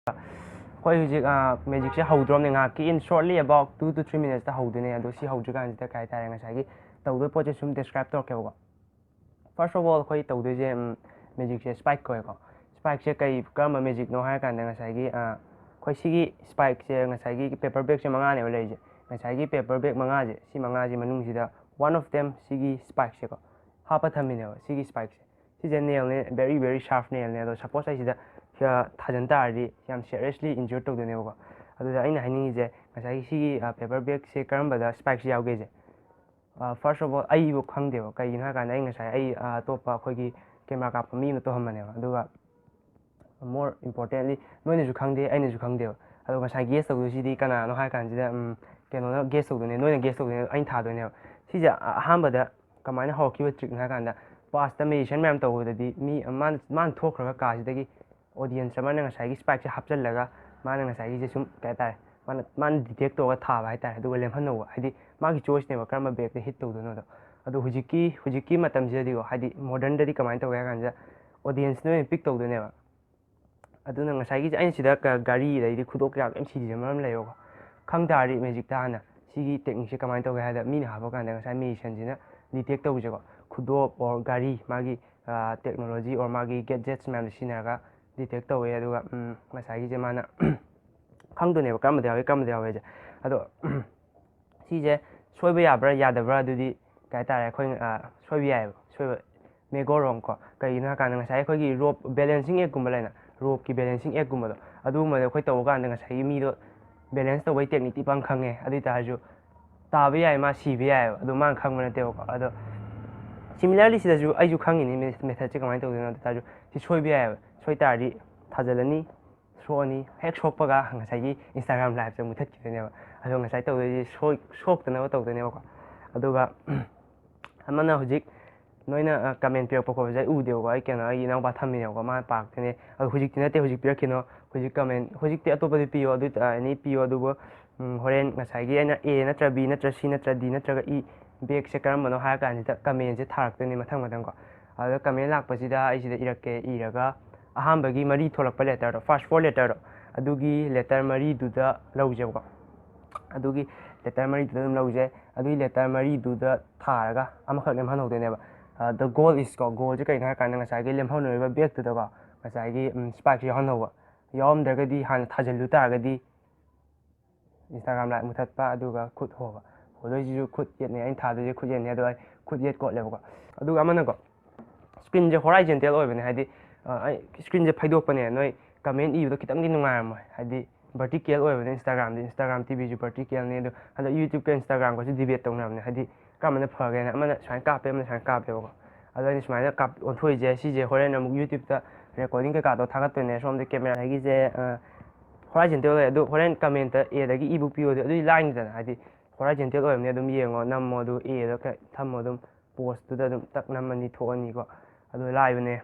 Koi hujik magic se hodrom ne nga ki in shortly about 2 to 3 minutes ta hodune ado si hodju kan ta kai ta nga sai gi tawdo po je sum describe tor ke go. First of all koi tawdo je magic se spike ko ko spike se kai kam magic no ha kan nga sai gi koi si gi spike se nga sai gi paper bag se manga ne le je nga sai gi paper bag manga je manung si da one of them si gi spike se ko ha pa thami ne si gi spike se si je nail ne very sharp nail ne do suppose ai si da थाजन तारदी yam seriously injured तौदनेबको अदुदा अइना हाइनिंगिजे ngसाई सिगी paper bag से करमबदा spike से यावगे जे first of all I बो खंगदेबो कई ना काना ngसाई आई तोपा खोगी camera काप मी न तो हमनेबा अदुगा मोर importantly नोइने जु खंगदे आइने जु खंगदेबो अदु ngसाई गेस तौदो सिदी काना नो हाय कानजिदा केनो ना गेस तौदने नोइने गेस तौदने आइन थादोनेबा सिजा अहामबदा कमाइना हौकिबो ट्रिक ना कानदा पास्ट मेडिसिन मैम तौददी मी मान थोखरगा कासिदगी ऑडियंस मन ngसाई स्पाइक से हापचलगा मान ngसाई जे सुम काय तारे मान डिटेक्ट तोगा थाबा हाय तारे दुगा लेमहनोबा हाइदि मागी चॉइस नेबा करम बैग ते हिट तौदनो दो अदु हुजिकी मतम जे दिगो हाइदि मॉडर्न ददी कमाइन तौगा कानजा ऑडियंस ने पिक तौदनेबा अदुना ngसाई जे आइन सिदा गाड़ी रैदि खुदोक याक एम सिदि मरम लेयो खंग तारि मैजिक ताना सिगी टेक्निक से कमाइन तौगा हादा मीना हाबो कानदा ngसाई मेडिसिन जिना डिटेक्ट तौजेको खुदोक और गाड़ी मागी टेक्नोलॉजी और मागी गैजेट्स मैम सिनागा डिटेक्ट तौवे अदुगा ngसाई जे माना खंगदोनेबा करमदे यावे जे अदो सिजे सोइबा याब्रा यादब्रा अदुदि काय तारे खोइ सोइबा याय सोइबा मेगो रॉन्ग को कइना कान ngसाई खोगी रोप बैलेंसिंग एक गुम लेना रोप की बैलेंसिंग एक गुम दो अदु मदे खोइ तौ कान ngसाई मी दो बैलेंस तौबै टेक्निक ति पांग खंगे अदि ताजु ताबे याय मा सिबे याय अदु मान खंग मने तेको अदो सिमिलरली सिदाजु आइजु खंगिनि मेथड से कमाइन तौदनो ताजु सि सोइबा याय सोइ तारदि थाजलनी सोनी हेक सोपगा ngसाई इंस्टाग्राम लाइव से मुथत किनेबा अदो ngसाई तौदि सोक्तनबा तौदनेबा अदुगा हमना हुजिक नोइना कमेंट पिरक पको जाय उदेबो आई केना आई नाउ बा थमिनेबो मा पाक्तने अदो हुजिक तिनते हुजिक पिरकिनो हुजिक कमेंट हुजिक ते अतोपदि पियो अदु नि पियो अदुबो होरेन ngसाई गी आइना ए नत्र बी नत्र सी नत्र डी नत्र ई बेग से करमनो हाय कानजिदा कमेंट से थारक्तने मथंग मथंग को अदो कमेंट लाकपसिदा आइसिदा इरके इरगा अहामबगी मरी थोलकप लेटर दो फर्स्ट 4 लेटर दो अदुगी लेटर मरी दुदा लौजेबको अदुगी लेटर मरी दुदा लौजे अदुगी लेटर मरी दुदा थारगा अमखक लेमहनौदेनेबा द गोल इज को गोल जे कइना कान ngसाई लेमहनोबा बेग दुदा को ngसाई स्पाइक याहनौबा यावमदगदी हान थाजलु तारगदी इंस्टाग्राम लाइव मुथतपा अदुगा खुद होबा होदोजिजु खुद येने आइन थादोजे खुद येने अदो खुद येत को लेबको अदुगा अमनको स्क्रीन जे होराइजोंटल ओइबने हाइदि स्क्रीन से फैदोपने नोई कमेंट इबदो खितंगी नुंगारम हाइदि वर्टिकल ओइबने इंस्टाग्राम टीवी जो वर्टिकल ने दो हदा यूट्यूब के इंस्टाग्राम को डिबेट तौनामने हाइदि कामने फगेना अमना साइन कापे अमना साइन कापेबो अदो नि स्माइना काप ओथोइजे सिजे होरेन अमु यूट्यूब ता रिकॉर्डिंग के कादो थागतने सोमदे कैमरा हाइगी जे होराइजोंटल अदो होरेन कमेंट ए दगी इबुक पियो अदो लाइन दना हाइदि होराइजोंटल ओइबने अदुम येंगो नमो अदु ए दो थमो अदुम पोस्ट तुदा अदुम तक नमनी थोअनी को अदो लाइवने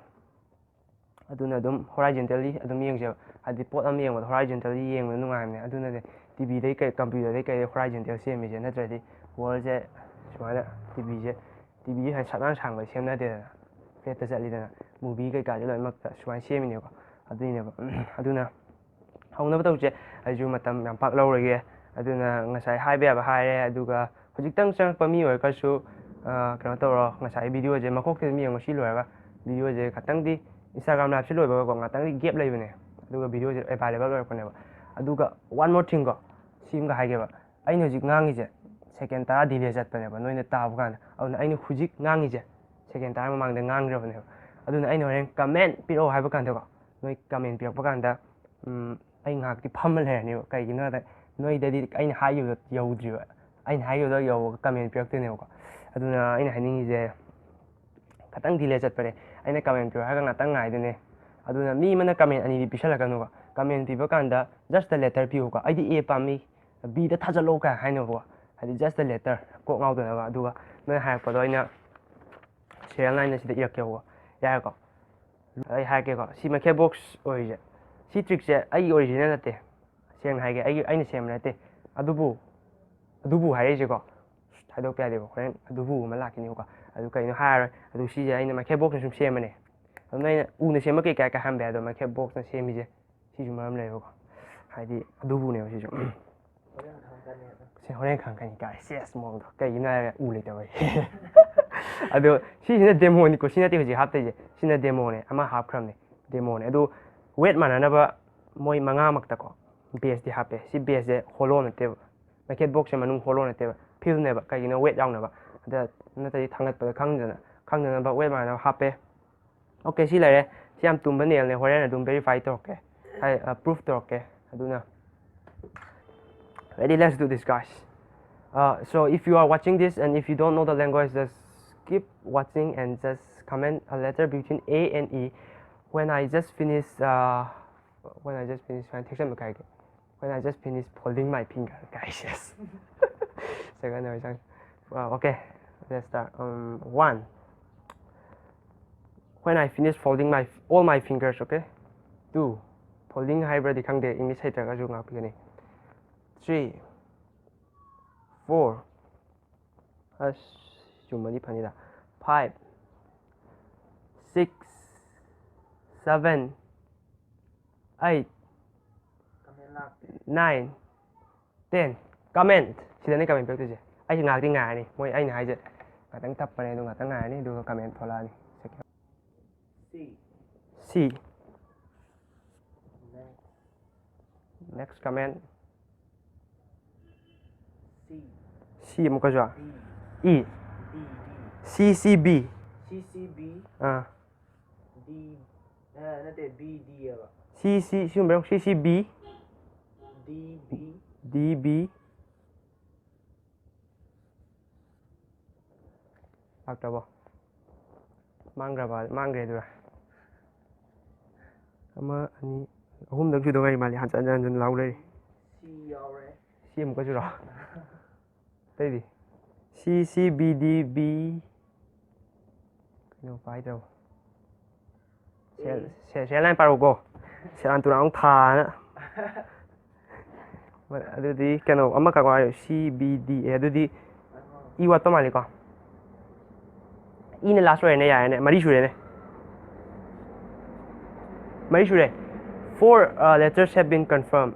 अदुना अदुम होराइजोंटली अदुम येंगजे हादि पोट अम येंगो होराइजोंटली येंगो नुंगायने अदुना टीवी दे कई कंप्यूटर दे कई होराइजोंटल सेमिजे नत्रदि वॉल जे सुमाना टीवी हान सामान सांगबा सेमनादेना फ्लेट चलिदना मूवी कई का लोय मक्ता सुमाय सेमिनेको अदुइनेबा अदुना हौनबा तौजे आइजु मतम याम पाक लौरगे अदुना ngसाई हाइबे याबा हाइरे अदुगा हुजिक्तंग चंगपा मी ओइकसु कनो तौरो ngसाई वीडियो जे मखोकते मी येंगो सि लोयगा वीडियो जे खतंगदि इंस्टाग्राम लाइव से लोइबा को ngатंगदि गैप लेबने अदुगा वीडियो जे अवेलेबल ओइरपनेबा अदुगा वन मोर थिंग को सिमगा हाइगेबा आइनो हुजिक ngangiजे सेकेंड 10 डिले चतपनेबा नोइने ताबो कान अदुना आइनो हुजिक ngangiजे सेकेंड 10 ममांगदे nganग्रबनेबा अदुना आइनो होरेन कमेंट पिरो हाइबा कानदको नोइ कमेंट पिरकपा कानदा आई ngakti फमल हेरनेबा कइगिनो दा नोइददि आइनो हाइयो यौद्रिबा आइनो हाइयो यौ कमेंट पिरक्तनेबा अदुना आइनो हाइनिंगिजे खतंग डिले चतपने आइना कमेंट पिरो हागा ngатंग ngaइदने अदुना मी मना कमेंट अनि पिसलकनुगा कमेंट पिबा कांदा जस्ट द लेटर पिउका आइदि ए पामी बी द थाजलो का हाइनोबो हादि जस्ट द लेटर को ngaउदनगा अदुगा नोइ हायपदो आइना सेरियल लाइन सिदा इरकेबो याको आई हायकेको सि मखे बॉक्स ओइजे सि ट्रिक से आई ओरिजिनल नते सेंग हायगे आइना सेम नते अदुबु हायजेको थादोक यादेबो होरेन अदुबु मा लाकिनिको अदु कइनो हायर अदु सिजे आइना मखे बॉक्स सुम सेमने अदुना आइना उना सेम के का हामबे अदु मखे बॉक्स ना सेमिजे 시주 마음 레이고 하이디 아두부네요 시주 호랭 칸카니까 CS 모드 그이나 우레다고 아도 시신의 데모니고 시나티 hojik 합대지 시나 데모네 아마 합크럼네 데모네 아도 웨트 만나나바 모이 망아막다고 BSD 합배 시 BSD 홀로 나테 마켓 복스 만ung 홀로 나테 필네바 그이나 웨트 야우나바 아다 나타이 당gat바 강잖아 웨트 만나 합배 오케이 시 레 시암 tumba네네 호랭 tum verify torke I proof torke aduna ready let's do this guys so if you are watching this and if you don't know the language just keep watching and just comment a letter between A and E when I just finish when I just finish folding my finger guys yes second version okay let's start one when I finish folding all my fingers okay two folding hybrid khangde English haitaka ju ngak pigani 3 4 주머니 판이다 5 6 7 8 9 10 comment 시간에 comment 벽되지 아이 ngạc đi ngài này mỗi anh hai giờ ngài tăng tập này ngài tăng ngài này đưa comment thoa la này C next comment C một cái gì E CCB D nanti BD apa CC siapa bilang CCB DB apa apa mangga itu lah sama ini hôm được chưa đâu ngay mà hẳn dần lâu đây C một cái gì đó đây đi CCBDB nó phải đâu sẽ lên parago sẽ ăn tụi nó thà nữa adudi kano amma ka wa CBD adudi I wa to ma le ko I ne la swe ne ya ne mari shu ne mari shu ne 4 letters have been confirmed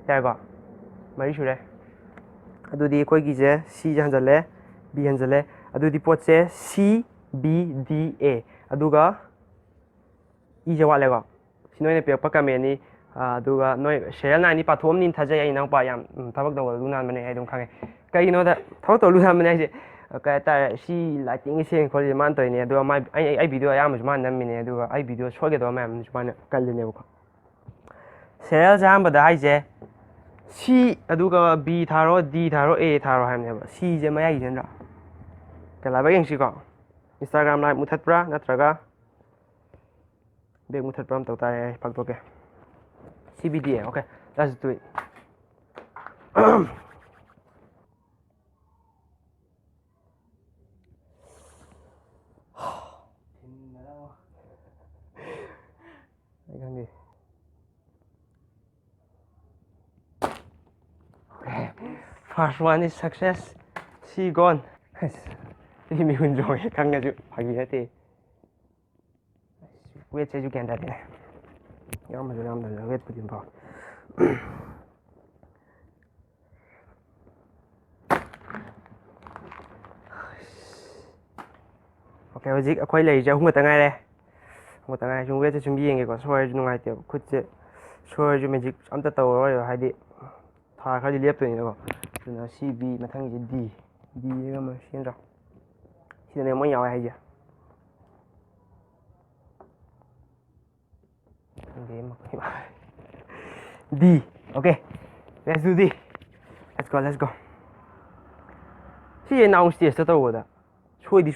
ya ko mari shu ne adudi koi gi je C jan jale B jan jale adudi pot se C B D A aduga I je wa le ko sinoi ne pe pa ka me ni aduga noi share na ni pathom nin thaja ai nang pa yam thabak do lu nan mane ai dum khange kai no da thau to lu nan mane je ka ta si la ting se ko je man to ni aduga mai ai video ya mu man nan mine aduga ai video so ge do ma mu man kal ne ko share jam ba da ai je C aduga B tharo D tharo A tharo ham ne ba C je ma ya yin ra ka la ba yeng si ko Instagram live mu that pra natraga be mu that pram to ta phak to ke CBD, okay, let's do it. Okay, first one is success. C gone. Ini mi hunjong ya, kang ngaju pagi nanti. Wait, saya juga ada deh. Yang mana yang mana wait putin pa. Okay, hojik akhoi lai ja hunga tangai le. Hunga tangai chung wait chung yeng ge ko soi ju ngai te khut je soi ju magic amta taw ro yo haidi tha kha di lep to ni ko. Tuna CB mathang je D ga ma sin ra. Sin ne mo yaw hai ja. D. Okay, let's do this. Let's go. Chị nào cũng sẽ tao rồi. Chơi đi.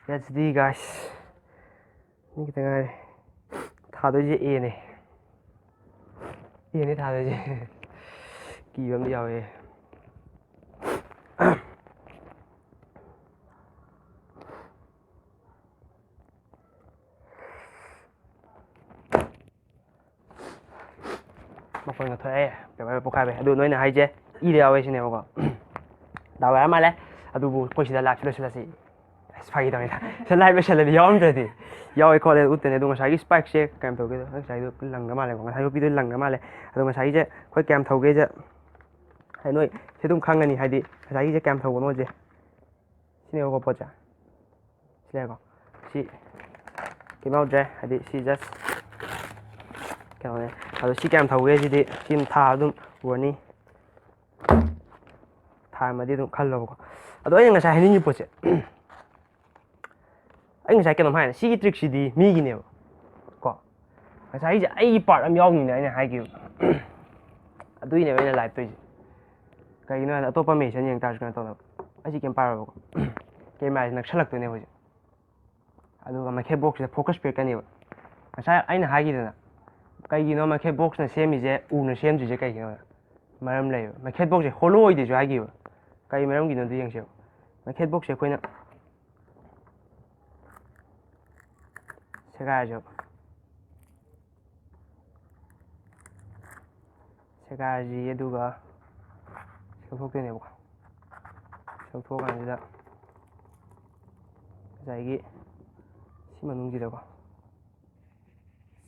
That's D guys. Ini kita ngai. Thả đôi A này. A này thả đôi kỳ bấm đi vào về ꯑꯩꯈꯣꯏꯅ ꯊꯣꯛꯑꯦ paper ꯄꯣꯛꯈꯥꯏꯕꯩ ꯑꯗꯨ ꯅꯣꯏꯅ ꯍꯥꯏꯁꯦ ꯏꯗ ꯌꯥꯎꯋꯦ ꯁꯤꯅꯦꯕꯀꯣ ꯗꯥꯎ ꯌꯥꯔ ꯃꯥꯜꯂꯦ ꯑꯗꯨꯕꯨ ꯑꯩꯈꯣꯏ ꯁꯤꯗ ꯂꯥꯏꯐ ꯂꯣꯏꯁꯤꯜꯂꯁꯤ ꯑꯁ ꯐꯥꯒꯤ ꯇꯧꯅꯤꯗ ꯁꯤꯗ ꯂꯥꯏꯐ ꯂꯣꯏꯁꯤꯜꯂꯗꯤ ꯌꯥꯎꯔꯝꯗ꯭ꯔꯗꯤ ꯌꯥꯎꯋꯦ ꯈꯣꯠꯂꯦ ꯎꯠꯇꯅꯦ ꯑꯗꯣ ꯉꯁꯥꯏꯒꯤ ꯁ꯭ꯄꯥꯏꯛꯁꯦ ꯀꯩꯝ ꯇꯧꯒꯦꯗꯣ ꯉꯁꯥꯏꯗꯣ ꯂꯪꯒ ꯃꯥꯜꯂꯦꯀꯣ ꯉꯁꯥꯏ ꯅꯨꯄꯤꯗꯣ ꯂꯪꯒ ꯃꯥꯜꯂꯦ ꯑꯗꯣ ꯉꯁꯥꯏꯒꯤꯁꯦ ꯑꯩꯈꯣꯏ ꯀꯌꯥꯝ ꯊꯧꯒꯦꯁꯦ ꯍꯥꯏꯗꯤ ꯅꯣꯏ ꯁꯤ ꯑꯗꯨꯝ ꯈꯪꯒꯅꯤ ꯍꯥꯏꯗꯤ ꯉꯁꯥꯏꯒꯤꯁꯦ ꯀꯌꯥꯝ ꯊꯧꯕꯅꯣꯁꯦ ꯁꯤꯅꯦꯕꯀꯣ ꯄꯣꯠꯁꯦ ꯁꯤ ꯂꯩꯔꯦꯀꯣ ꯁꯤ ꯀꯩꯝ ꯌꯥꯎꯗ꯭ꯔꯦ ꯍꯥꯏꯗꯤ ꯁꯤ ꯖꯁ ꯀꯩꯅꯣꯅꯦ ꯑꯗꯣ ꯁꯤ ꯀꯌꯥꯝ ꯊꯧꯒꯦ ꯁꯤꯗꯤ ꯁꯤ ꯊꯥ ꯑꯗꯨꯝ ꯎꯔꯅꯤ ꯊꯥꯔꯝꯃꯗꯤ ꯑꯗꯨꯝ ꯈꯜꯂꯣꯕꯀꯣ ꯑꯗꯣ ꯑꯩꯅ ꯉꯁꯥꯏ ꯍꯥꯏꯅꯤꯡꯉꯤ ꯄꯣꯠꯁꯦ ꯑꯩ ꯉꯁꯥꯏ ꯀꯩꯅꯣꯝ ꯍꯥꯏꯅ ꯁꯤꯒꯤ ꯇ꯭ꯔꯤꯛꯁꯤꯗꯤ ꯃꯤꯒꯤꯅꯦꯕ ꯀꯣ ꯉꯁꯥꯏꯒꯤꯁꯦ ꯑꯩꯒꯤ ꯄꯥꯔꯠ ꯑꯃ ꯌꯥꯎꯅꯤꯅ ꯑꯩꯅ ꯍꯥꯏꯈꯤꯕ ꯑꯗꯨꯒꯤꯅꯦꯕ ꯑꯩꯅ ꯂꯥꯏꯐ ꯇꯧꯔꯤꯁꯦ ꯀꯩꯒꯤꯅꯣ ꯍꯥꯏꯕꯗ ꯑꯇꯣꯞꯄ ꯃꯦꯖꯤꯁꯤꯌꯟ ꯌꯦꯡ ꯇꯥꯔꯁꯨ ꯀꯩꯅꯣ ꯇꯧꯅꯕ ꯑꯩꯁꯤ ꯀꯩꯝ ꯄꯥꯔꯣꯏꯕꯀꯣ ꯀꯦꯃꯦꯔꯥꯁꯤ ꯅꯛꯁꯜꯂꯛꯇꯣꯏꯅꯦꯕ ꯍꯧꯖꯤꯛ ꯑꯗꯨꯒ ꯃꯩꯈꯦꯠ ꯕꯣꯛꯁꯁꯤꯗ ꯐꯣꯀꯁ ꯄꯤꯔꯛꯀꯅꯦꯕ ꯉꯁꯥꯏ ꯑꯩꯅ ꯍꯥꯏꯈꯤꯗꯅ ꯀꯩꯒꯤꯅꯣ ꯃꯩꯈꯦꯠ ꯕꯣꯛꯁꯅ ꯁꯦꯝꯃꯤꯁꯦ ꯎꯅ ꯁꯦꯝꯗ꯭ꯔꯤꯁꯦ ꯀꯩꯒꯤꯅꯣ ꯃꯔꯝ ꯂꯩꯌꯦꯕ ꯃꯩꯈꯦꯠ ꯕꯣꯛꯁꯁꯦ ꯍꯣꯂꯣ ꯑꯣꯏꯗꯦꯁꯨ ꯍꯥꯏꯈꯤꯕ ꯀꯩ ꯃꯔꯝꯒꯤꯅꯣ ꯑꯗꯨ ꯌꯦꯡꯁꯦꯕ ꯃꯩꯈꯦꯠ ꯕꯣꯛꯁꯁꯦ ꯑꯩꯈꯣꯏꯅ ꯁꯦꯒꯥꯏꯔꯁꯦꯕ ꯁꯦꯒꯥꯏꯔꯁꯤ ꯑꯗꯨꯒ ꯂꯧꯊꯣꯛꯇꯣꯏꯅꯦꯕꯀꯣ ꯂꯧꯊꯣꯛꯑꯀꯥꯟꯁꯤꯗ ꯉꯁꯥꯏꯒꯤ ꯁꯤ ꯃꯅꯨꯡꯁꯤꯗꯀꯣ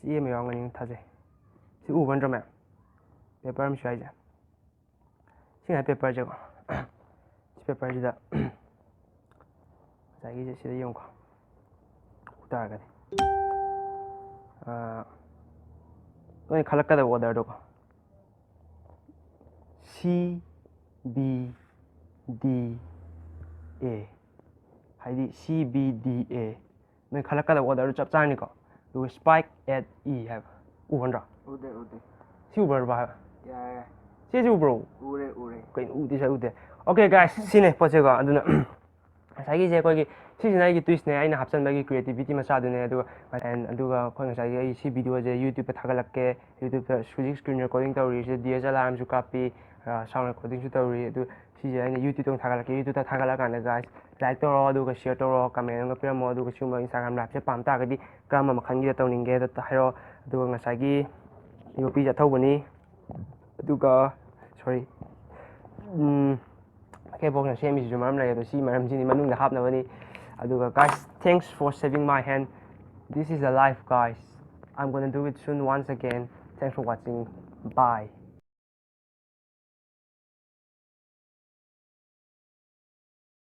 ꯆꯦ ꯑꯃ ꯌꯥꯎꯔꯝꯒꯅꯤ ꯊꯥꯖꯩ ꯁꯤ ꯎꯕ ꯅꯠꯇ꯭ꯔꯣ ꯃꯌꯥꯝ ꯄꯦꯄꯔ ꯑꯃꯁꯨ ꯍꯥꯏꯁꯦ ꯁꯤꯅ ꯄꯦꯄꯔꯁꯦꯀꯣ ꯁꯤ ꯄꯦꯄꯔꯁꯤꯗ ꯉꯁꯥꯏꯒꯤꯁꯦ ꯁꯤꯗ ꯌꯦꯡꯉꯨꯀꯣ ꯎ ꯇꯥꯔꯒꯗꯤ ꯅꯣꯏ ꯈꯜꯂꯛꯀꯗꯕ ꯑꯣꯔꯗꯔꯗꯣꯀꯣ C B D A ꯍꯥꯏꯗꯤ C B D A ꯅꯣꯏ ꯈꯜꯂꯛꯀꯗꯕ ꯑꯣꯔꯗꯔꯗꯨ ꯆꯞ ꯆꯥꯅꯤꯀꯣ ꯑꯗꯨꯒ ꯁ꯭ꯄꯥꯏꯛ ꯑꯦꯠ E ꯍꯥꯏꯕ ꯎꯕ Ude, ude. ꯁꯤ ꯎꯕ꯭ꯔꯕ ꯍꯥꯏꯕ Ya, ꯁꯤꯁꯤ ꯎꯕ꯭ꯔꯣ ure, ure. ꯀꯩꯅꯣ ꯎꯗꯦ ꯁꯥꯏ ꯎꯗꯦ ꯑꯣꯀꯦ ꯒꯥꯏꯁ ꯁꯤꯅꯦ ꯄꯣꯠꯁꯦꯀꯣ ꯑꯗꯨꯅ ꯉꯁꯥꯏꯒꯤꯁꯦ ꯑꯩꯈꯣꯏꯒꯤ ꯁꯤꯁꯤꯅ ꯑꯩꯒꯤ ꯇ꯭ꯋꯤꯁꯅꯦ ꯑꯩꯅ ꯍꯥꯞꯆꯟꯕꯒꯤ ꯀ꯭ꯔꯤꯌꯦꯇꯤꯕꯤꯇꯤ ꯃꯆꯥꯗꯨꯅꯦ ꯑꯗꯨꯒ ꯑꯩꯈꯣꯏ ꯉꯁꯥꯏꯒꯤ ꯑꯩ ꯁꯤ ꯚꯤꯗꯤꯑꯣꯁꯦ ꯌꯨꯇ꯭ꯌꯨꯕꯇ ꯊꯥꯒꯠꯂꯛꯀꯦ ꯌꯨꯇ꯭ꯌꯨꯕꯇ ꯍꯧꯖꯤꯛ ꯁ꯭ꯀ꯭ꯔꯤꯟ ꯔꯦꯀꯣꯔꯗꯤꯡ ꯇꯧꯔꯤꯁꯦ DSLR ꯑꯃꯁꯨ ꯀꯥꯞꯄꯤ ꯁꯥꯎꯟ ꯔꯦꯀꯣꯔꯗꯤꯡꯁꯨ ꯇꯧꯔꯤ ꯑꯗꯨ ꯁꯤꯁꯦ ꯑꯩꯅ ꯌꯨꯇ꯭ꯌꯨꯕꯇ ꯊꯥꯒꯠꯂꯛꯀꯦ ꯌꯨꯇ꯭ꯌꯨꯕꯇ ꯊꯥꯒꯠꯂꯀꯥꯟꯗ ꯒꯥꯏꯁ ꯂꯥꯏꯛ ꯇꯧꯔꯣ ꯑꯗꯨꯒ ꯁꯤꯌꯔ ꯇꯧꯔꯣ ꯀꯃꯦꯟ ꯑꯃꯒ ꯄꯤꯔꯝꯃꯣ ꯑꯗꯨꯒ ꯁꯤꯒꯨꯝꯕ ꯏꯟꯁꯇꯥꯒ꯭ꯔꯥꯝ ꯂꯥꯏꯐꯁꯦ ꯄꯥꯝ ꯇꯥꯔꯒꯗꯤ ꯀꯔꯝꯕ ꯃꯈꯜꯒꯤꯗ ꯇꯧꯅꯤꯡꯒꯦꯗ ꯍꯥꯏꯔꯛꯑꯣ ꯑꯗꯨꯒ ꯉꯁꯥꯏꯒꯤ ꯌꯣꯄꯤꯁꯦ ꯑꯊꯧꯕꯅꯤ ꯑꯗꯨꯒ ꯁꯣꯔꯤ ꯃꯩꯈꯦꯠ ꯕꯣꯛꯁꯅ ꯁꯦꯝꯃꯤꯁꯤꯁꯨ ꯃꯔꯝ ꯂꯩ ꯑꯗꯣ ꯁꯤ ꯃꯔꯝꯁꯤꯅꯤ ꯃꯅꯨꯡꯗ ꯍꯥꯞꯅꯕꯅꯤ ꯑꯗꯨꯒ guys thanks for saving my hand this is a life guys I'm gonna do it soon once again thanks for watching bye